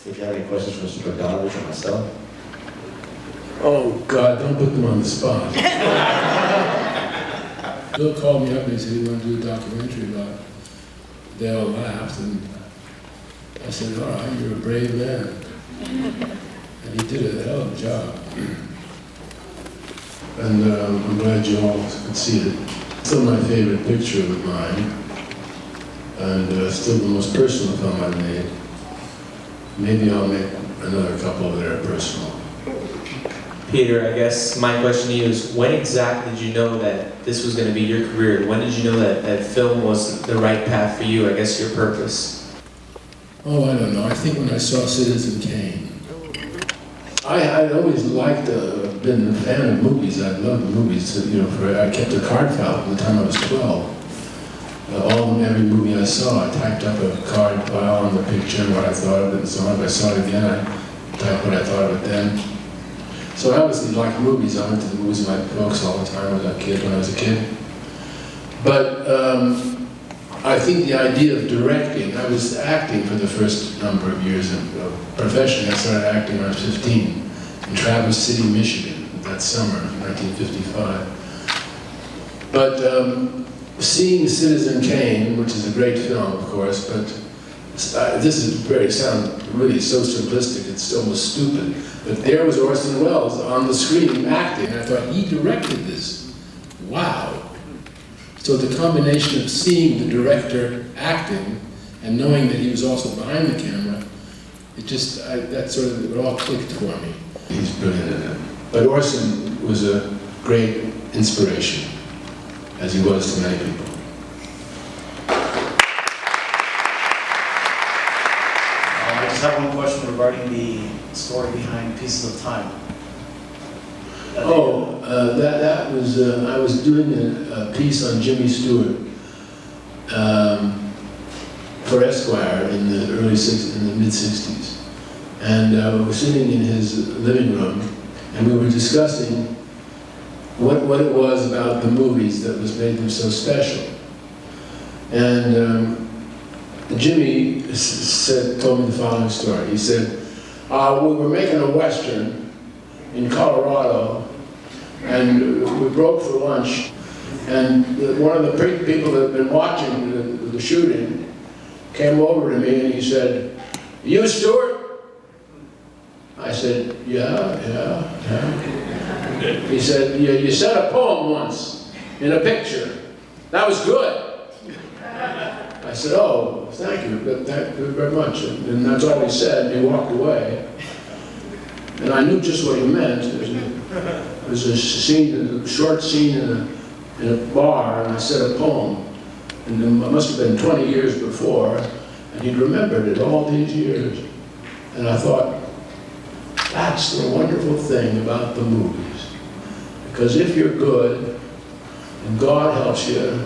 If you have any questions for Mr. Bogdanovich or myself. Oh, God, don't put them on the spot. Bill called me up and he said he wanted to do a documentary about it. They all laughed, and I said, all right, you're a brave man. And he did a hell of a job. And I'm glad you all could see it. Still my favorite picture of mine, and still the most personal film I've made. Maybe I'll make another couple that are personal. Peter, I guess my question to you is, when exactly did you know that this was going to be your career? When did you know that film was the right path for you, I guess your purpose? Oh, I don't know. I think when I saw Citizen Kane. I always liked, been a fan of movies. I loved movies. I kept a card file from the time I was 12. Every movie I saw, I typed up a card file on the picture and what I thought of it and so on. If I saw it again, I typed what I thought of it then. So I obviously liked movies. I went to the movies with my folks all the time when I was a kid. But I think the idea of directing, I was acting for the first number of years professionally. I started acting when I was 15 in Traverse City, Michigan, that summer, 1955. But seeing Citizen Kane, which is a great film, of course, but this is sound really so simplistic, it's almost stupid. But there was Orson Welles on the screen acting, and I thought, he directed this. Wow. So the combination of seeing the director acting and knowing that he was also behind the camera, it all clicked for me. He's brilliant in it. But Orson was a great inspiration, as he was to many people. I just have one question regarding the story behind Pieces of Time. That was, I was doing a piece on Jimmy Stewart for Esquire in the mid-60s. And we were sitting in his living room, and we were discussing what it was about the movies that made them so special. And Jimmy told me the following story. He said, we were making a Western in Colorado, and we broke for lunch, and one of the people that had been watching the shooting came over to me and he said, "You Stewart?" I said, yeah. He said, you said a poem once in a picture. That was good. I said, oh, thank you very much. And that's all he said, and he walked away. And I knew just what he meant. It was a short scene in a bar, and I said a poem. And it must have been 20 years before, and he'd remembered it all these years. And I thought, that's the wonderful thing about the movies. Because if you're good, and God helps you,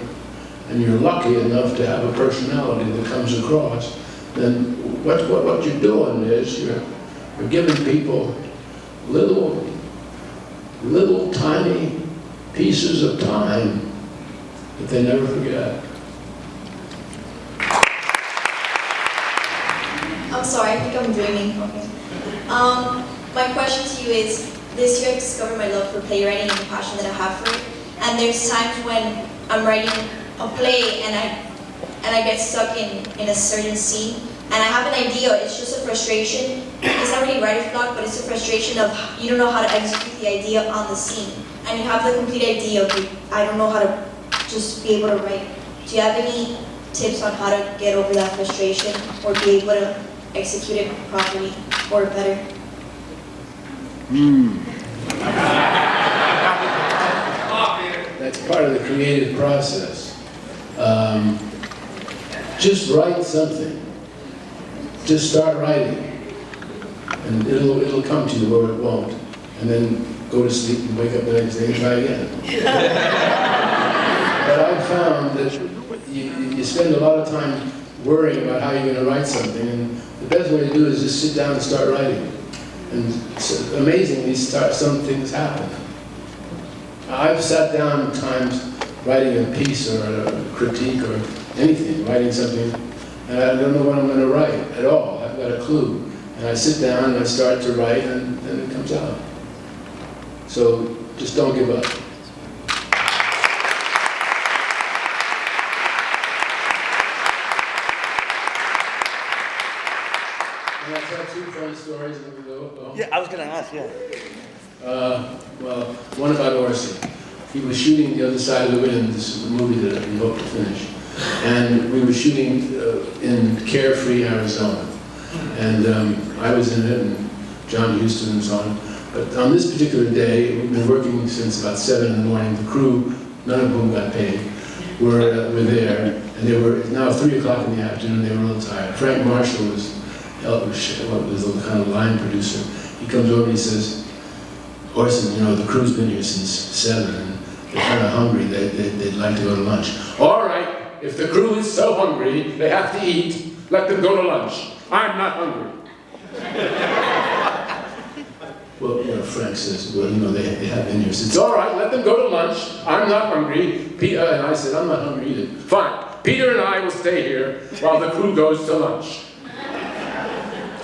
and you're lucky enough to have a personality that comes across, then what you're doing is you're giving people little tiny pieces of time that they never forget. I'm sorry, I think I'm dreaming. Okay. My question to you is, this year I've discovered my love for playwriting and the passion that I have for it. And there's times when I'm writing a play and I get stuck in a certain scene, and I have an idea. It's just a frustration. It's not really writer's block, but it's a frustration of you don't know how to execute the idea on the scene, and you have the complete idea of I don't know how to just be able to write. Do you have any tips on how to get over that frustration or be able to execute it properly or better? That's part of the creative process. Just write something. Just start writing, and it'll come to you, or it won't. And then go to sleep and wake up the next day and try again. But I've found that you spend a lot of time worrying about how you're going to write something, and the best way to do it is just sit down and start writing. And amazingly, some things happen. I've sat down times writing a piece or a critique or anything, writing something, and I don't know what I'm going to write at all. I've got a clue. And I sit down and I start to write, and then it comes out. So just don't give up. And I tell two funny stories and we go home. Yeah, I was going to ask, yeah. Well, one about Orson. He was shooting The Other Side of the Wind, this is a movie that we hope to finish. And we were shooting in Carefree, Arizona. And I was in it, and John Huston was on. But on this particular day, we've been working since about 7 in the morning. The crew, none of whom got paid, were there. And they were now 3 o'clock in the afternoon, they were a little tired. Frank Marshall was the kind of line producer. He comes over and he says, Orson, you know, the crew's been here since 7, and they're kind of hungry. They'd like to go to lunch. All right, if the crew is so hungry, they have to eat, let them go to lunch. I'm not hungry. Well, you know, Frank says, well, you know, they have been here since. It's all right, let them go to lunch. I'm not hungry. And I said, I'm not hungry either. Fine, Peter and I will stay here while the crew goes to lunch.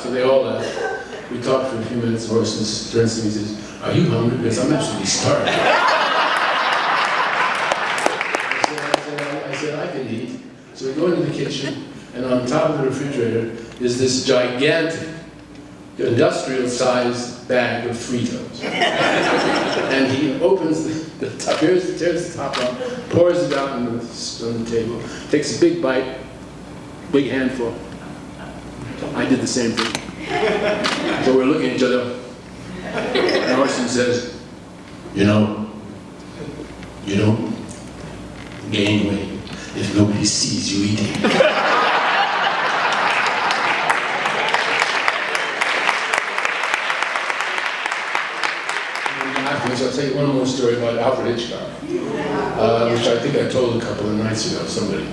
So they all left. We talked for a few minutes. Orson turns to me and says, are you hungry? Because I'm absolutely starving. I said, I can eat. So we go into the kitchen, and on top of the refrigerator is this gigantic, industrial-sized bag of Fritos. And he opens the top, tears the top off, pours it out on the table, takes a big bite, big handful. I did the same thing. So we're looking at each other, and Orson says, you know, you don't gain weight if nobody sees you eating. Afterwards, I'll tell you one more story about Alfred Hitchcock, which I think I told a couple of nights ago, somebody.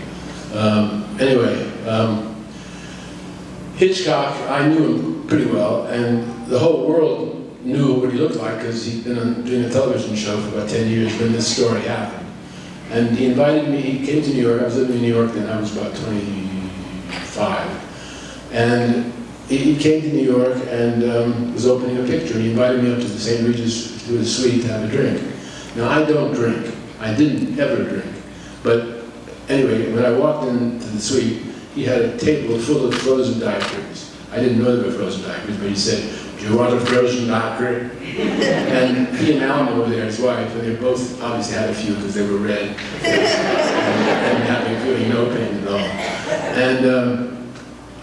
Hitchcock, I knew him pretty well, and the whole world knew what he looked like because he'd been doing a television show for about 10 years when this story happened. And he invited me, he came to New York, I was living in New York then, I was about 25. And he came to New York and was opening a picture. He invited me up to the St. Regis to a suite to have a drink. Now, I don't drink. I didn't ever drink. But anyway, when I walked into the suite, he had a table full of frozen daiquiris. I didn't know they were frozen daiquiris, but he said, do you want a frozen daiquiri? And he and Alma were there, his wife, and they both obviously had a few because they were red and feeling no pain at all. And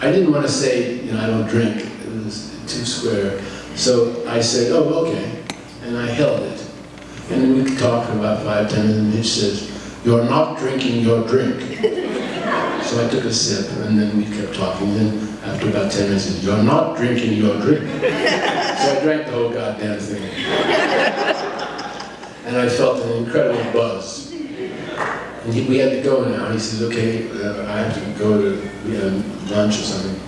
I didn't want to say, you know, I don't drink. It was too square. So I said, oh, okay. And I held it. And then we talked for about 5, 10 minutes, and Hitch says, you're not drinking your drink. So I took a sip, and then we kept talking. Then after about 10 minutes, he said, you're not drinking your drink. So I drank the whole goddamn thing. And I felt an incredible buzz. And we had to go now. He says, okay, I have to go to lunch or something.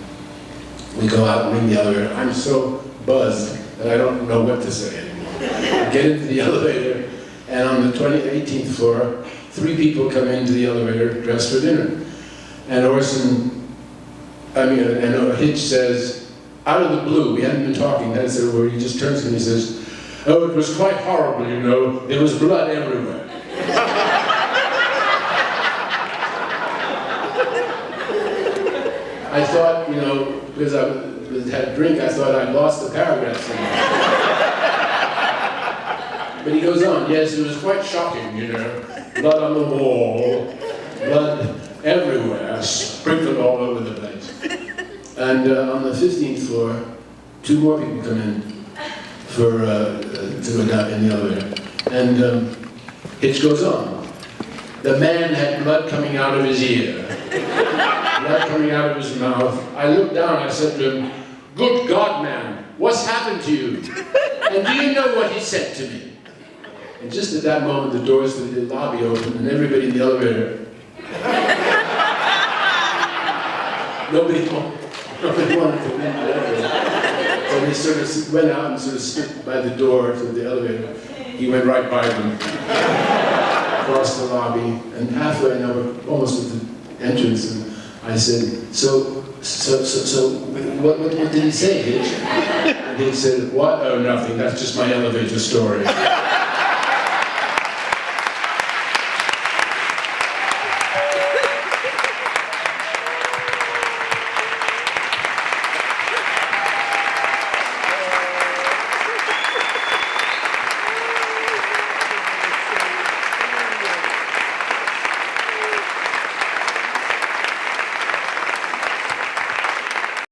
We go out and ring the elevator. I'm so buzzed that I don't know what to say anymore. I get into the elevator, and on the 18th floor, 3 people come into the elevator dressed for dinner. And Hitch says, out of the blue, we hadn't been talking, that is where he just turns to me and says, oh, it was quite horrible, you know, there was blood everywhere. I thought, you know, because I had a drink, I thought I'd lost the paragraph somewhere. But he goes on, yes, it was quite shocking, you know, blood on the wall, blood everywhere, sprinkled all over the place. And on the 15th floor, 2 more people come in to go down in the elevator. And Hitch goes on. The man had blood coming out of his ear, blood coming out of his mouth. I looked down, I said to him, good God, man, what's happened to you? And do you know what he said to me? And just at that moment, the doors to the lobby opened, and everybody in the elevator, nobody wanted to leave the elevator. So they sort of went out and sort of stood by the door to the elevator. He went right by them, across the lobby, and halfway now we're almost at the entrance, and I said, so what did he say, Hitch? And he said, what? Oh, nothing, that's just my elevator story.